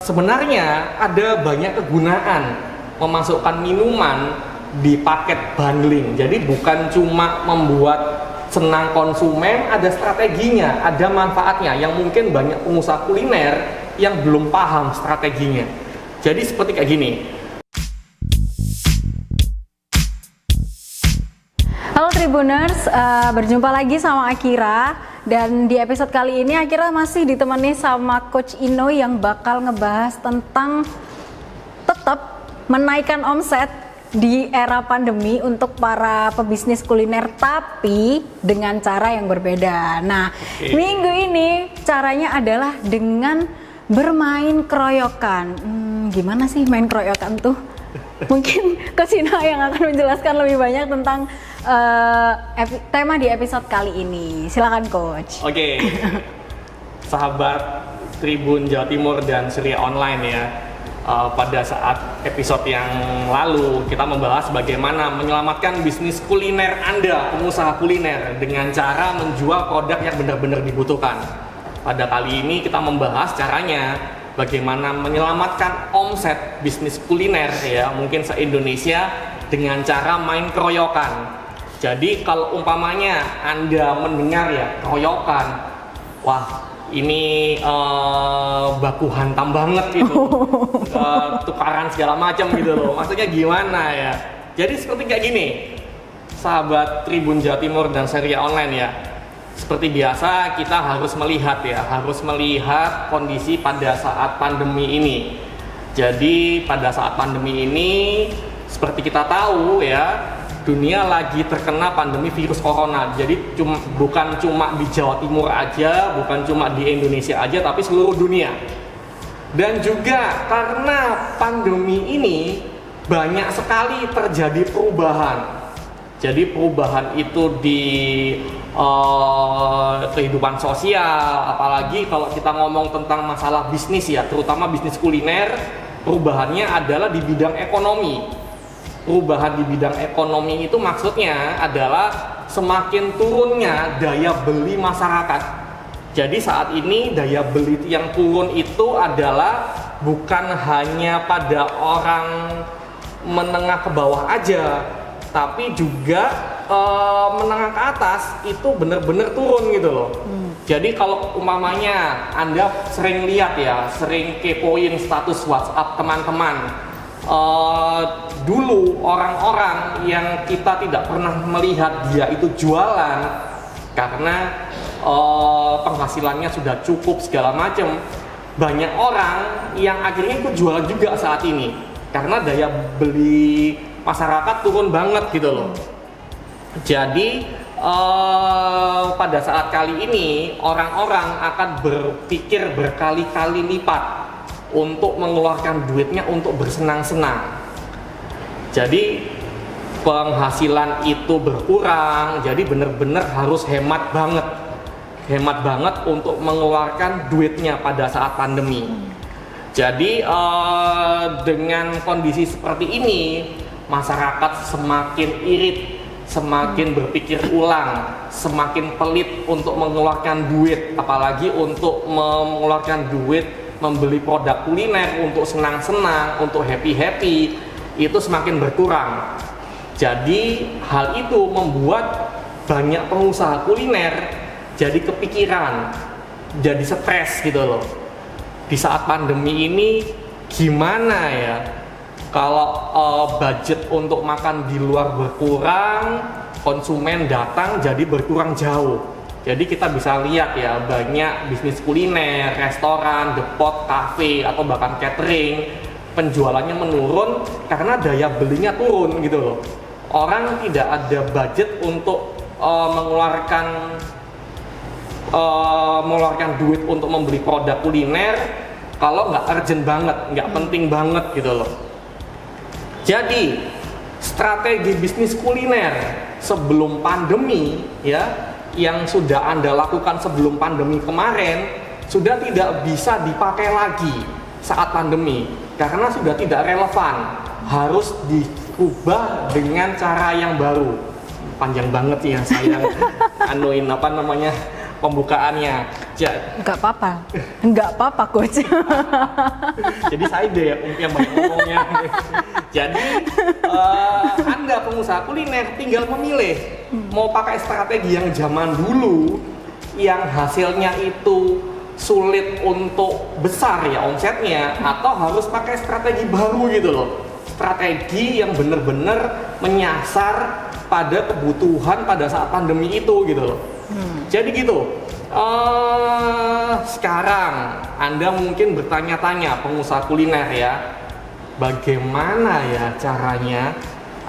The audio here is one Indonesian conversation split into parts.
Sebenarnya ada banyak kegunaan memasukkan minuman di paket bundling. Jadi bukan cuma membuat senang konsumen, ada strateginya, ada manfaatnya yang mungkin banyak pengusaha kuliner yang belum paham strateginya. Jadi seperti kayak gini. Halo Tribuners, berjumpa lagi sama Akira. Dan di episode kali ini Akira masih ditemani sama Coach Ino yang bakal ngebahas tentang tetap menaikkan omset di era pandemi untuk para pebisnis kuliner, tapi dengan cara yang berbeda. Nah, minggu ini caranya adalah dengan bermain keroyokan. Gimana sih main keroyokan tuh? Mungkin Coach Ino yang akan menjelaskan lebih banyak tentang tema di episode kali ini. Silakan Coach. Oke. Sahabat Tribun Jawa Timur dan Surya Online ya. Pada saat episode yang lalu kita membahas bagaimana menyelamatkan bisnis kuliner Anda, pengusaha kuliner, dengan cara menjual produk yang benar-benar dibutuhkan. Pada kali ini kita membahas caranya bagaimana menyelamatkan omset bisnis kuliner ya, mungkin se-Indonesia dengan cara main keroyokan. Jadi kalau umpamanya Anda mendengar ya keroyokan, wah ini baku hantam banget gitu, tukaran segala macam gitu loh. Maksudnya gimana ya? Jadi seperti kayak gini, sahabat Tribun Jawa Timur dan Surya Online ya. Seperti biasa kita harus melihat kondisi pada saat pandemi ini. Jadi pada saat pandemi ini seperti kita tahu ya, dunia lagi terkena pandemi virus corona. Jadi bukan cuma di Jawa Timur aja, bukan cuma di Indonesia aja, tapi seluruh dunia. Dan juga karena pandemi ini banyak sekali terjadi perubahan. Jadi perubahan itu di kehidupan sosial, apalagi kalau kita ngomong tentang masalah bisnis ya, terutama bisnis kuliner, perubahannya adalah di bidang ekonomi. Perubahan di bidang ekonomi itu maksudnya adalah semakin turunnya daya beli masyarakat. Jadi saat ini daya beli yang turun itu adalah bukan hanya pada orang menengah ke bawah aja, tapi juga menengah ke atas itu benar-benar turun gitu loh. Jadi kalau umpamanya Anda sering lihat ya, sering kepoin status WhatsApp teman-teman, dulu orang-orang yang kita tidak pernah melihat dia itu jualan karena penghasilannya sudah cukup segala macam, banyak orang yang akhirnya ikut jualan juga saat ini karena daya beli masyarakat turun banget gitu loh. Jadi pada saat kali ini orang-orang akan berpikir berkali-kali lipat untuk mengeluarkan duitnya untuk bersenang-senang. Jadi penghasilan itu berkurang, jadi benar-benar harus hemat banget untuk mengeluarkan duitnya pada saat pandemi. Jadi dengan kondisi seperti ini, masyarakat semakin irit, semakin berpikir ulang, semakin pelit untuk mengeluarkan duit, apalagi untuk mengeluarkan duit membeli produk kuliner untuk senang-senang, untuk happy-happy, itu semakin berkurang. Jadi hal itu membuat banyak pengusaha kuliner jadi kepikiran, jadi stres gitu loh. Di saat pandemi ini gimana ya? Kalau budget untuk makan di luar berkurang, konsumen datang jadi berkurang jauh. Jadi kita bisa lihat ya, banyak bisnis kuliner, restoran, depot, kafe, atau bahkan catering, penjualannya menurun karena daya belinya turun gitu loh. Orang tidak ada budget untuk mengeluarkan duit untuk membeli produk kuliner kalau nggak urgent banget, nggak penting banget gitu loh. Jadi strategi bisnis kuliner sebelum pandemi ya, yang sudah Anda lakukan sebelum pandemi kemarin sudah tidak bisa dipakai lagi saat pandemi karena sudah tidak relevan, harus diubah dengan cara yang baru. Panjang banget ya saya pembukaannya. Nggak apa-apa coach. Jadi saya deh yang banyak ngomongnya. Jadi Anda pengusaha kuliner tinggal memilih mau pakai strategi yang zaman dulu yang hasilnya itu sulit untuk besar ya omsetnya, atau harus pakai strategi baru gitu loh. Strategi yang benar-benar menyasar pada kebutuhan pada saat pandemi itu gitu loh. Jadi gitu. Sekarang Anda mungkin bertanya-tanya, pengusaha kuliner ya, bagaimana ya caranya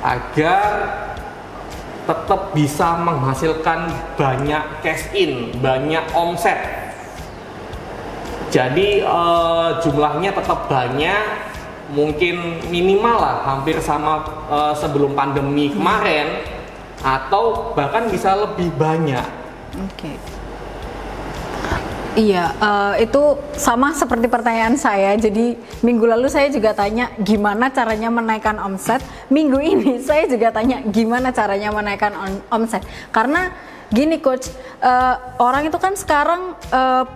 agar tetap bisa menghasilkan banyak cash in, banyak omset. Jadi jumlahnya tetap banyak, mungkin minimal lah hampir sama sebelum pandemi kemarin, atau bahkan bisa lebih banyak. Oke. Iya, itu sama seperti pertanyaan saya. Jadi minggu lalu saya juga tanya gimana caranya menaikkan omset. Minggu ini saya juga tanya gimana caranya menaikkan omset. Karena gini coach, orang itu kan sekarang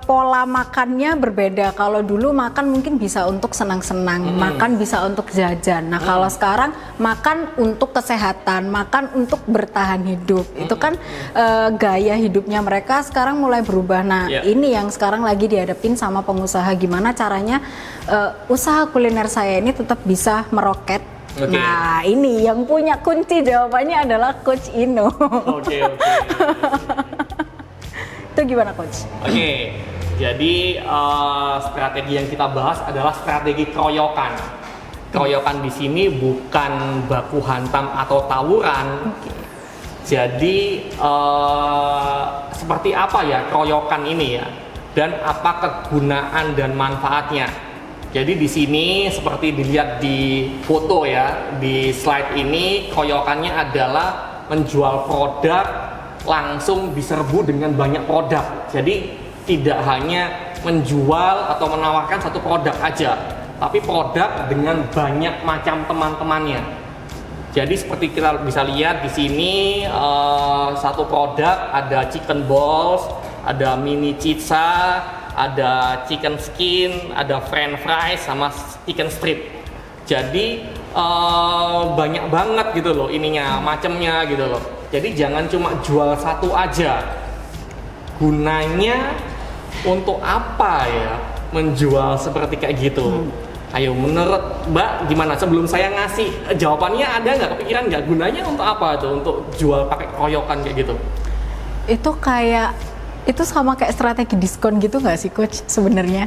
pola makannya berbeda. Kalau dulu makan mungkin bisa untuk senang-senang, makan bisa untuk jajan. Nah kalau sekarang makan untuk kesehatan, makan untuk bertahan hidup. Itu kan gaya hidupnya mereka sekarang mulai berubah. Nah ini yang sekarang lagi dihadapin sama pengusaha, gimana caranya usaha kuliner saya ini tetap bisa meroket. Nah ini yang punya kunci jawabannya adalah Coach Ino. Oke. Itu gimana coach? Oke, jadi strategi yang kita bahas adalah strategi keroyokan. Keroyokan di sini bukan baku hantam atau tawuran. Jadi seperti apa ya keroyokan ini ya, dan apa kegunaan dan manfaatnya. Jadi di sini seperti dilihat di foto ya, di slide ini keroyokannya adalah menjual produk langsung diserbu dengan banyak produk. Jadi tidak hanya menjual atau menawarkan satu produk aja, tapi produk dengan banyak macam teman-temannya. Jadi seperti kita bisa lihat di sini satu produk ada chicken balls, ada mini pizza, ada chicken skin, ada french fries, sama chicken strip. Jadi banyak banget gitu loh ininya, macamnya gitu loh. Jadi jangan cuma jual satu aja. Gunanya untuk apa ya menjual seperti kayak gitu? Ayo menurut Mbak gimana? Sebelum saya ngasih jawabannya, ada nggak kepikiran nggak gunanya untuk apa tuh untuk jual pakai keroyokan kayak gitu? Itu sama kayak strategi diskon gitu nggak sih coach sebenarnya?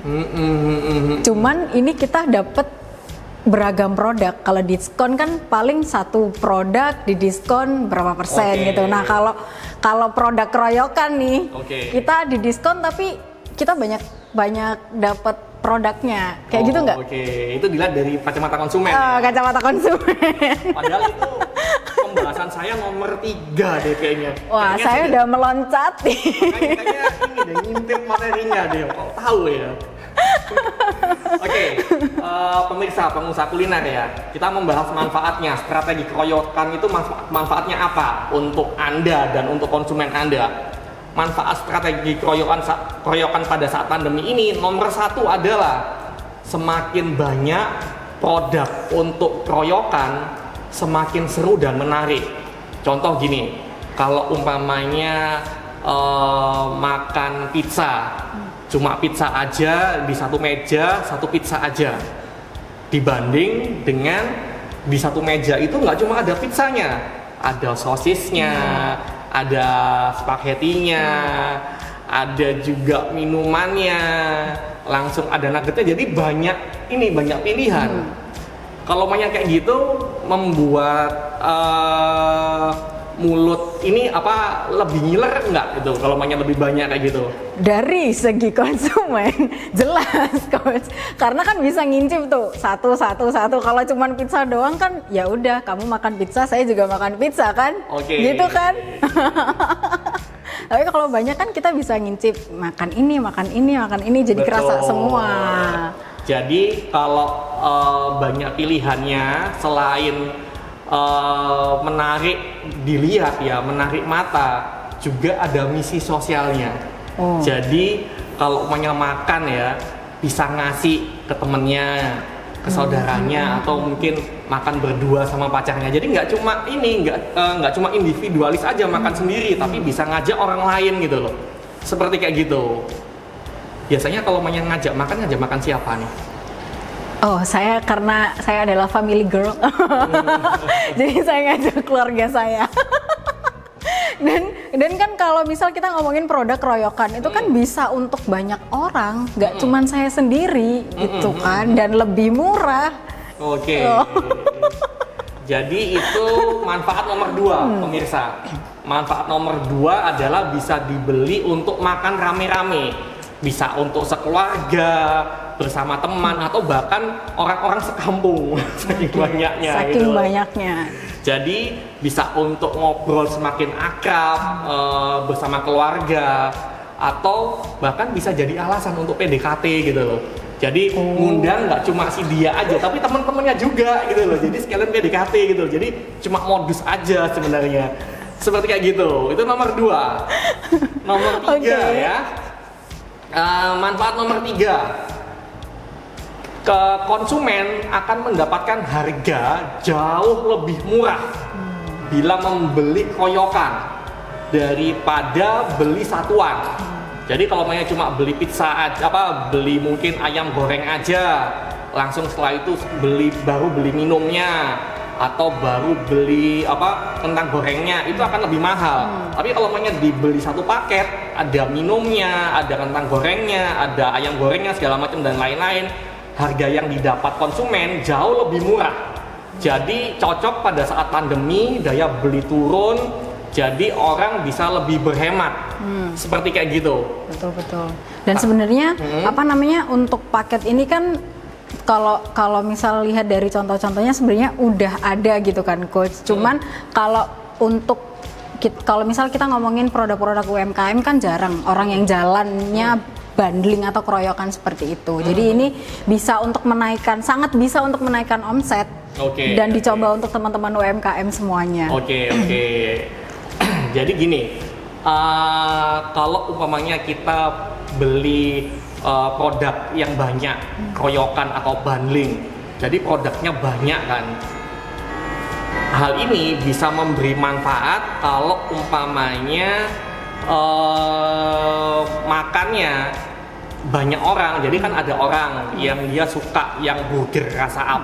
Cuman ini kita dapat beragam produk. Kalau diskon kan paling satu produk di diskon berapa persen gitu. Nah kalau produk keroyokan nih, kita di diskon tapi kita banyak dapat produknya. Kayak gitu nggak? Itu dilihat dari kacamata konsumen. Kacamata konsumen. Padahal itu pembahasan saya nomor 3 deh kayaknya. Wah, kayaknya saya udah meloncat nih. Kayaknya ini deh ngintip materinya deh. Kok tahu ya? Pemirsa pengusaha kuliner ya, kita membahas manfaatnya. Strategi keroyokan itu manfaatnya apa untuk Anda dan untuk konsumen Anda? Manfaat strategi keroyokan pada saat pandemi ini nomor 1 adalah semakin banyak produk untuk keroyokan, semakin seru dan menarik. Contoh gini, kalau umpamanya makan pizza, cuma pizza aja di satu meja, satu pizza aja, dibanding dengan di satu meja itu nggak cuma ada pizzanya, ada sosisnya, ada spaghettinya, ada juga minumannya, langsung ada nuggetnya. Jadi banyak pilihan. Kalau banyak kayak gitu membuat mulut ini lebih ngiler nggak gitu kalau lebih banyak kayak gitu? Dari segi konsumen jelas coach, karena kan bisa ngincip tuh satu. Kalau cuman pizza doang kan ya udah kamu makan pizza, saya juga makan pizza kan, gitu kan. Tapi kalau banyak kan kita bisa ngincip makan ini, jadi betul, kerasa semua. Jadi kalau banyak pilihannya, selain menarik dilihat ya, menarik mata, juga ada misi sosialnya. Jadi kalau umpamanya makan ya bisa ngasih ke temennya, ke saudaranya, atau mungkin makan berdua sama pacarnya. Jadi nggak cuma ini, nggak cuma individualis aja makan sendiri, tapi bisa ngajak orang lain gitu loh. Seperti kayak gitu. Biasanya kalau ngajak makan siapa nih? Oh, karena saya adalah family girl. Jadi saya ngajak keluarga saya. Dan kan kalau misal kita ngomongin produk keroyokan itu kan bisa untuk banyak orang, nggak cuman saya sendiri gitu kan, dan lebih murah. Oke. Jadi itu manfaat nomor 2, pemirsa. Manfaat nomor 2 adalah bisa dibeli untuk makan rame-rame, bisa untuk sekeluarga, bersama teman, atau bahkan orang-orang sekampung. Saking banyaknya. Saking gitu. banyaknya. Jadi bisa untuk ngobrol semakin akrab bersama keluarga, atau bahkan bisa jadi alasan untuk PDKT gitu loh. Jadi ngundang nggak cuma si dia aja, tapi teman-temannya juga gitu loh. Jadi sekalian PDKT gitu. Jadi cuma modus aja sebenarnya. Seperti kayak gitu. Itu nomor 2. Nomor 3 ya. Manfaat nomor 3. Konsumen akan mendapatkan harga jauh lebih murah bila membeli koyokan daripada beli satuan. Jadi kalau cuma beli pizza aja, beli mungkin ayam goreng aja, langsung setelah itu baru beli minumnya, atau baru beli kentang gorengnya, itu akan lebih mahal. Tapi kalau dibeli satu paket, ada minumnya, ada kentang gorengnya, ada ayam gorengnya segala macam dan lain-lain, harga yang didapat konsumen jauh lebih murah. Jadi cocok pada saat pandemi, daya beli turun, jadi orang bisa lebih berhemat. Seperti kayak gitu. Betul. Dan sebenarnya untuk paket ini kan kalau misal lihat dari contoh-contohnya sebenarnya udah ada gitu kan, Coach. Cuman kalau misal kita ngomongin produk-produk UMKM kan jarang orang yang jalannya bundling atau keroyokan seperti itu. Jadi ini sangat bisa untuk menaikkan omset. Dan dicoba untuk teman-teman UMKM semuanya. Oke. Jadi gini, kalau umpamanya kita beli produk yang banyak, keroyokan atau bundling, jadi produknya banyak kan. Hal ini bisa memberi manfaat kalau umpamanya makannya banyak orang. Jadi kan ada orang yang dia suka yang burger rasa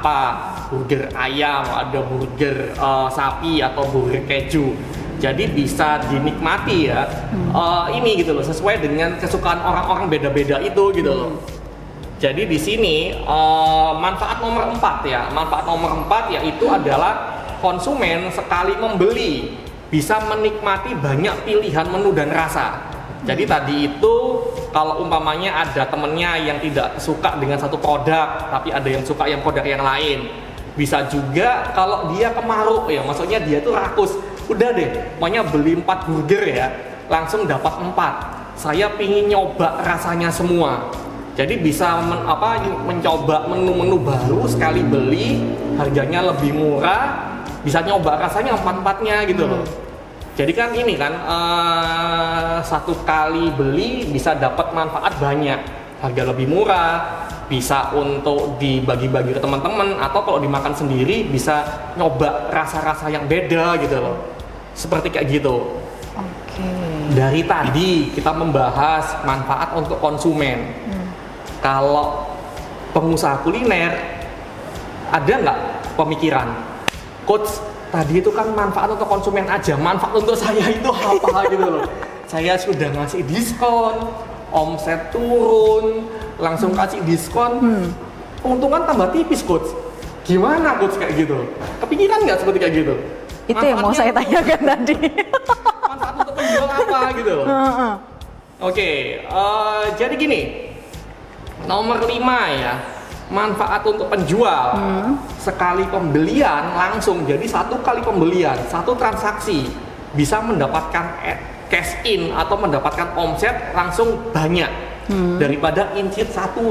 burger ayam, ada burger sapi atau burger keju. Jadi bisa dinikmati ya, ini gitu loh, sesuai dengan kesukaan orang-orang beda-beda itu gitu loh. Jadi di sini manfaat nomor 4 ya, manfaat nomor 4 yaitu adalah konsumen sekali membeli bisa menikmati banyak pilihan menu dan rasa. Jadi tadi itu kalau umpamanya ada temennya yang tidak suka dengan satu produk, tapi ada yang suka yang produk yang lain. Bisa juga kalau dia kemaruk ya, maksudnya dia tuh rakus. Udah deh, maunya beli 4 burger ya, langsung dapat 4. Saya pingin nyoba rasanya semua. Jadi bisa mencoba menu-menu baru sekali beli, harganya lebih murah, bisa nyoba rasanya 4-4-nya gitu loh. Jadi kan ini kan satu kali beli bisa dapat manfaat banyak, harga lebih murah, bisa untuk dibagi-bagi ke teman-teman, atau kalau dimakan sendiri bisa nyoba rasa-rasa yang beda gitu loh. Seperti kayak gitu. Dari tadi kita membahas manfaat untuk konsumen. Kalau pengusaha kuliner, ada nggak pemikiran, Coach, tadi itu kan manfaat untuk konsumen aja, manfaat untuk saya itu apa gitu loh. Saya sudah ngasih diskon, omset turun, langsung kasih diskon, keuntungan tambah tipis, Coach. Gimana, Coach, kayak gitu? Kepikiran nggak seperti kayak gitu? Itu yang mau saya tanyakan tadi. Manfaat untuk penjual apa gitu loh. Jadi gini, nomor 5 ya, manfaat untuk penjual. Sekali pembelian langsung, jadi satu kali pembelian, satu transaksi bisa mendapatkan cash in atau mendapatkan omset langsung banyak daripada incit satu.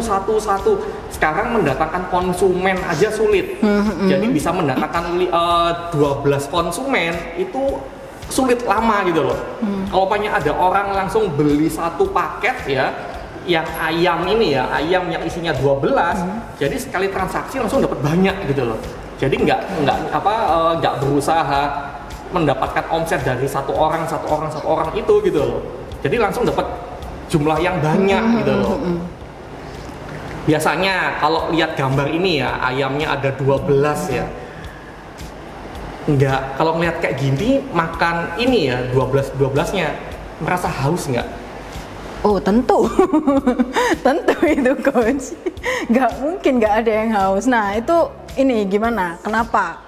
Sekarang mendatangkan konsumen aja sulit. Jadi bisa mendatangkan 12 konsumen itu sulit lama gitu loh. Kalau banyak ada orang langsung beli satu paket ya, yang ayam ini ya, ayam yang isinya 12, jadi sekali transaksi langsung dapat banyak gitu loh. Jadi nggak berusaha mendapatkan omset dari satu orang itu gitu loh. Jadi langsung dapat jumlah yang banyak gitu loh. Biasanya kalau lihat gambar ini ya, ayamnya ada 12 ya. Enggak, kalau ngeliat kayak gini makan ini ya 12-12-nya merasa haus nggak? Oh tentu, tentu itu coach. Nggak mungkin nggak ada yang haus. Nah itu ini gimana? Kenapa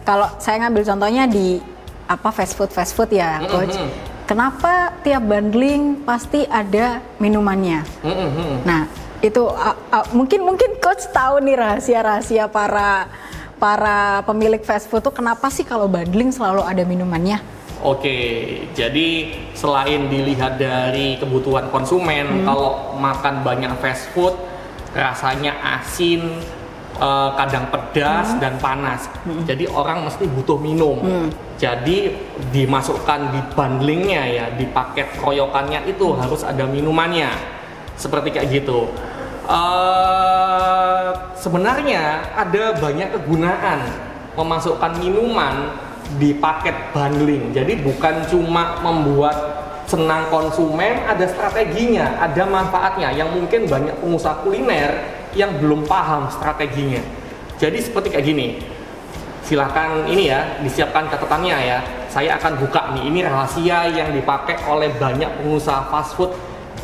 kalau saya ngambil contohnya di fast food ya coach. Kenapa tiap bundling pasti ada minumannya? Nah itu mungkin coach tahu nih rahasia para pemilik fast food tuh kenapa sih kalau bundling selalu ada minumannya? Oke, jadi selain dilihat dari kebutuhan konsumen, kalau makan banyak fast food rasanya asin, kadang pedas dan panas. Jadi orang mesti butuh minum. Jadi dimasukkan di bundlingnya ya, di paket koyokannya itu harus ada minumannya. Seperti kayak gitu. Sebenarnya ada banyak kegunaan memasukkan minuman di paket bundling. Jadi bukan cuma membuat senang konsumen, ada strateginya, ada manfaatnya yang mungkin banyak pengusaha kuliner yang belum paham strateginya. Jadi seperti kayak gini. Silakan ini ya, disiapkan catatannya ya. Saya akan buka nih, ini rahasia yang dipakai oleh banyak pengusaha fast food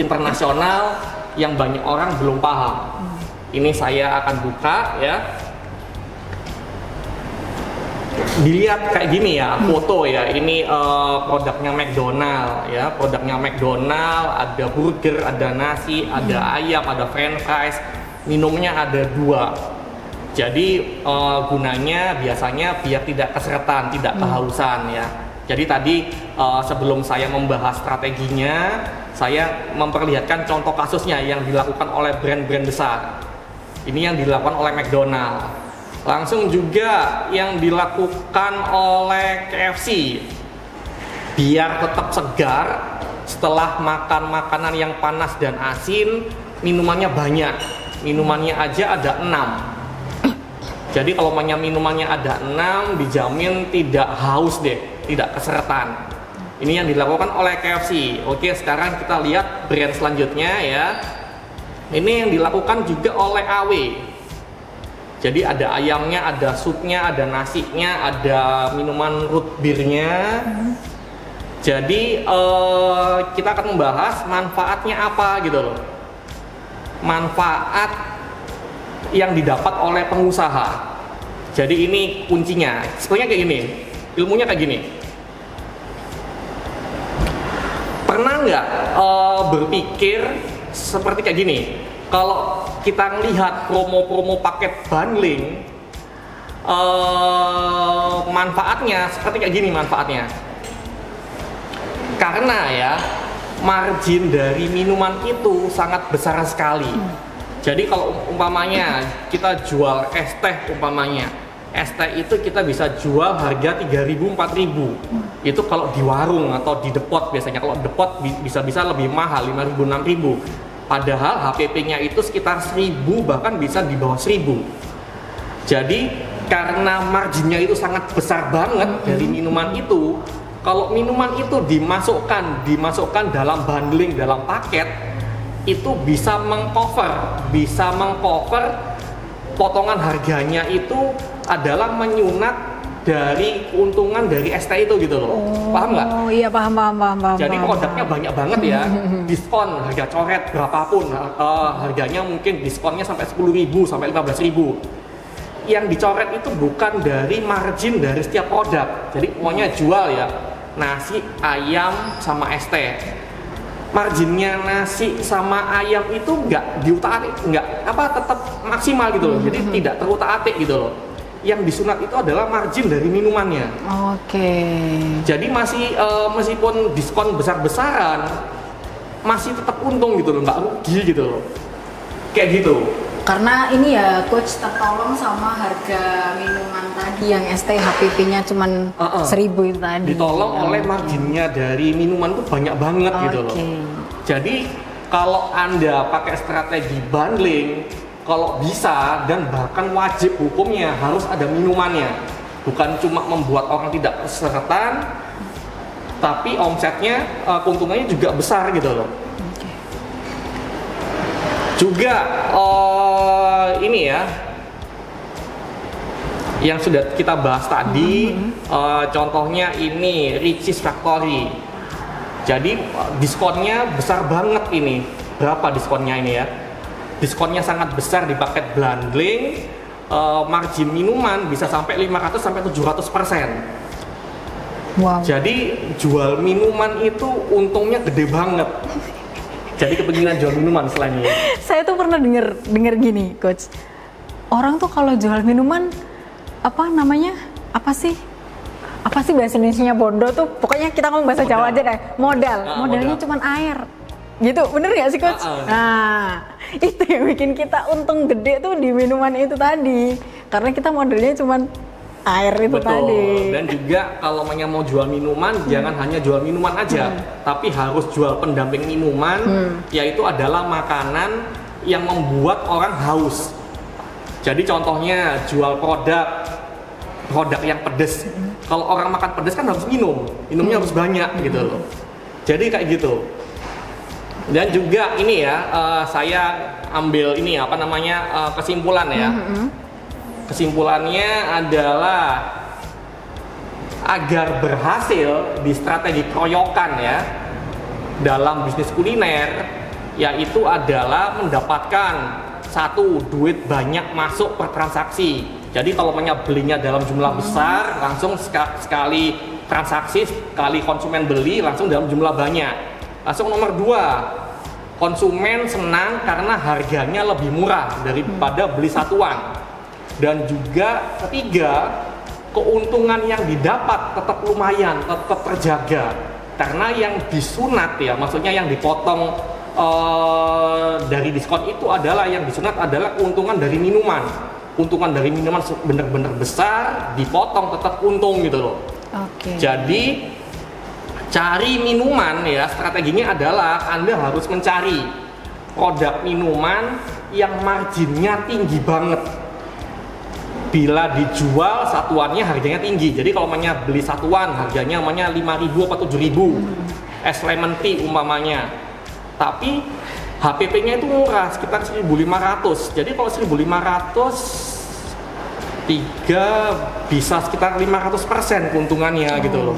internasional yang banyak orang belum paham. Ini saya akan buka ya. Dilihat kayak gini ya, foto ya. Ini produknya McDonald ya. Produknya McDonald, ada burger, ada nasi, ada ayam, ada french fries. Minumnya ada 2. Jadi gunanya biasanya biar tidak keseretan, tidak kehausan ya. Jadi tadi sebelum saya membahas strateginya, saya memperlihatkan contoh kasusnya yang dilakukan oleh brand-brand besar. Ini yang dilakukan oleh McDonald. Langsung juga yang dilakukan oleh KFC. Biar tetap segar, setelah makan makanan yang panas dan asin, minumannya banyak. Minumannya aja ada 6. Jadi kalau minumannya ada 6, dijamin tidak haus deh, tidak keseretan. Ini yang dilakukan oleh KFC. Oke, sekarang kita lihat brand selanjutnya ya. Ini yang dilakukan juga oleh AW. Jadi ada ayamnya, ada supnya, ada nasinya, ada minuman root beer-nya. Jadi kita akan membahas manfaatnya apa gitu loh. Manfaat yang didapat oleh pengusaha. Jadi ini kuncinya. Sebenarnya kayak gini, ilmunya kayak gini. Pernah nggak berpikir seperti kayak gini? Kalau kita melihat promo-promo paket bundling, manfaatnya seperti kayak gini manfaatnya. Karena ya margin dari minuman itu sangat besar sekali. Jadi kalau umpamanya kita jual es teh umpamanya, es teh itu kita bisa jual harga 3.000 4.000. Itu kalau di warung atau di depot biasanya. Kalau depot bisa lebih mahal 5.000 6.000. Padahal HPP-nya itu sekitar 1.000 bahkan bisa di bawah 1.000. Jadi karena marginnya itu sangat besar banget dari minuman itu, kalau minuman itu dimasukkan dalam bundling, dalam paket, itu bisa mengcover potongan harganya itu adalah menyunat dari keuntungan dari ST itu gitu loh. Paham nggak? Oh iya paham. Jadi produknya banyak banget ya. Diskon harga coret berapapun, harganya mungkin diskonnya sampai 10.000 sampai 15.000. Yang dicoret itu bukan dari margin dari setiap produk. Jadi pokoknya jual ya nasi, ayam sama ST. Marginnya nasi sama ayam itu nggak diutak-atik, tetap maksimal gitu loh. Jadi tidak terutak-atik gitu loh. Yang disunat itu adalah margin dari minumannya. Oke. Jadi masih meskipun diskon besar-besaran, masih tetap untung gitu loh, nggak rugi gitu loh. Kayak gitu. Karena ini ya coach tertolong sama harga minuman tadi yang ST HPP-nya cuman 1.000 itu tadi. Ditolong oleh marginnya dari minuman tuh banyak banget gitu loh. Jadi kalau Anda pakai strategi bundling, kalau bisa dan bahkan wajib hukumnya harus ada minumannya. Bukan cuma membuat orang tidak keseratan, tapi omsetnya, keuntungannya juga besar gitu loh. Juga ini ya, yang sudah kita bahas tadi, contohnya ini Richeese Factory. Jadi diskonnya besar banget ini. Berapa diskonnya ini ya? Diskonnya sangat besar di paket bundling. Margin minuman bisa sampai 500 sampai 700%. Wow. Jadi jual minuman itu untungnya gede banget. Jadi kepentingan jual minuman selain ini. Saya tuh pernah denger gini, Coach. Orang tuh kalau jual minuman apa namanya? Apa sih bahasa Indonesianya bondo tuh? Pokoknya kita ngomong bahasa Jawa aja deh. Modalnya cuma air. Gitu, bener nggak sih, Coach? Nah, itu yang bikin kita untung gede tuh di minuman itu tadi. Karena kita modalnya cuma air itu tadi. Dan juga kalau mau jual minuman, jangan hanya jual minuman aja, tapi harus jual pendamping minuman, yaitu adalah makanan yang membuat orang haus. Jadi contohnya jual produk yang pedas. Kalau orang makan pedas kan harus minumnya harus banyak gitu loh. Jadi kayak gitu. Dan juga ini ya, saya ambil ini kesimpulan ya. Kesimpulannya adalah agar berhasil di strategi keroyokan ya dalam bisnis kuliner, yaitu adalah mendapatkan satu, duit banyak masuk per transaksi. Jadi kalau belinya dalam jumlah besar, langsung sekali transaksi, sekali konsumen beli langsung dalam jumlah banyak. Langsung nomor 2, konsumen senang karena harganya lebih murah daripada beli satuan. Dan juga ketiga, keuntungan yang didapat tetap lumayan, tetap terjaga. Karena yang disunat ya, maksudnya yang dipotong dari diskon itu adalah keuntungan dari minuman. Keuntungan dari minuman benar-benar besar, dipotong tetap untung gitu loh. Oke. Jadi cari minuman ya, strateginya adalah Anda harus mencari produk minuman yang marginnya tinggi banget. Bila dijual satuannya harganya tinggi. Jadi kalau beli satuan harganya 5.000 atau 7.000. Es lemon tea umpamanya. Tapi HPP-nya itu murah, sekitar 1.500. Jadi kalau 1.500 bisa sekitar 500% keuntungannya gitu loh.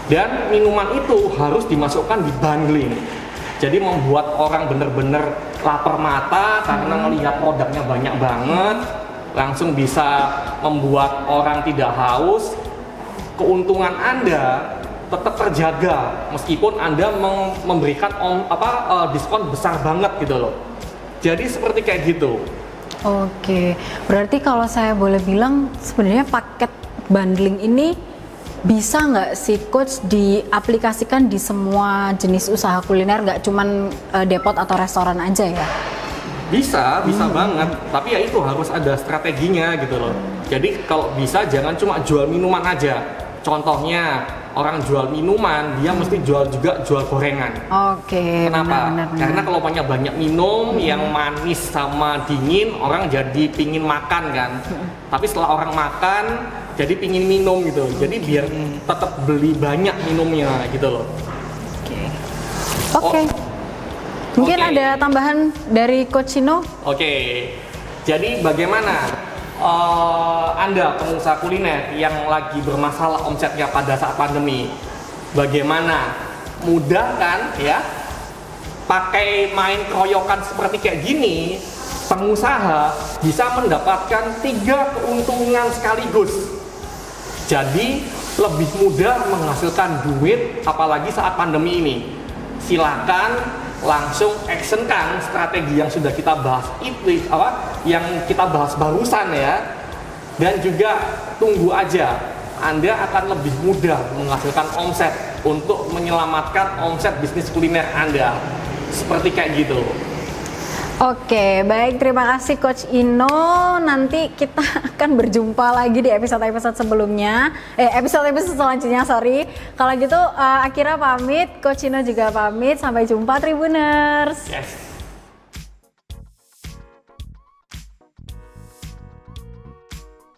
Dan minuman itu harus dimasukkan di bundling. Jadi membuat orang bener-bener lapar mata karena melihat produknya banyak banget. Langsung bisa membuat orang tidak haus. Keuntungan Anda tetap terjaga meskipun Anda memberikan diskon besar banget gitu loh. Jadi seperti kayak gitu. Oke, berarti kalau saya boleh bilang sebenarnya paket bundling ini bisa nggak sih Coach diaplikasikan di semua jenis usaha kuliner, nggak cuman depot atau restoran aja ya? Bisa banget. Tapi ya itu harus ada strateginya gitu loh. Jadi kalau bisa jangan cuma jual minuman aja. Contohnya orang jual minuman, dia mesti jual gorengan. Oke. Kenapa? Benar. Karena kalau banyak minum yang manis sama dingin, orang jadi pingin makan kan. Tapi setelah orang makan, jadi pingin minum gitu. Jadi biar tetap beli banyak minumnya gitu loh. Oke. Mungkin ada tambahan dari Coach Ino? Oke. Jadi bagaimana Anda pengusaha kuliner yang lagi bermasalah omsetnya pada saat pandemi? Bagaimana? Mudah kan ya? Pakai main keroyokan seperti kayak gini, pengusaha bisa mendapatkan 3 keuntungan sekaligus. Jadi lebih mudah menghasilkan duit apalagi saat pandemi ini. Silakan langsung actionkan strategi yang sudah kita bahas yang kita bahas barusan ya. Dan juga tunggu aja, Anda akan lebih mudah menghasilkan omset untuk menyelamatkan omset bisnis kuliner Anda. Seperti kayak gitu. Oke, baik, terima kasih Coach Ino. Nanti kita akan berjumpa lagi di episode-episode sebelumnya, episode-episode selanjutnya, sorry. Kalau gitu, Akira pamit, Coach Ino juga pamit. Sampai jumpa Tribuners. Yes.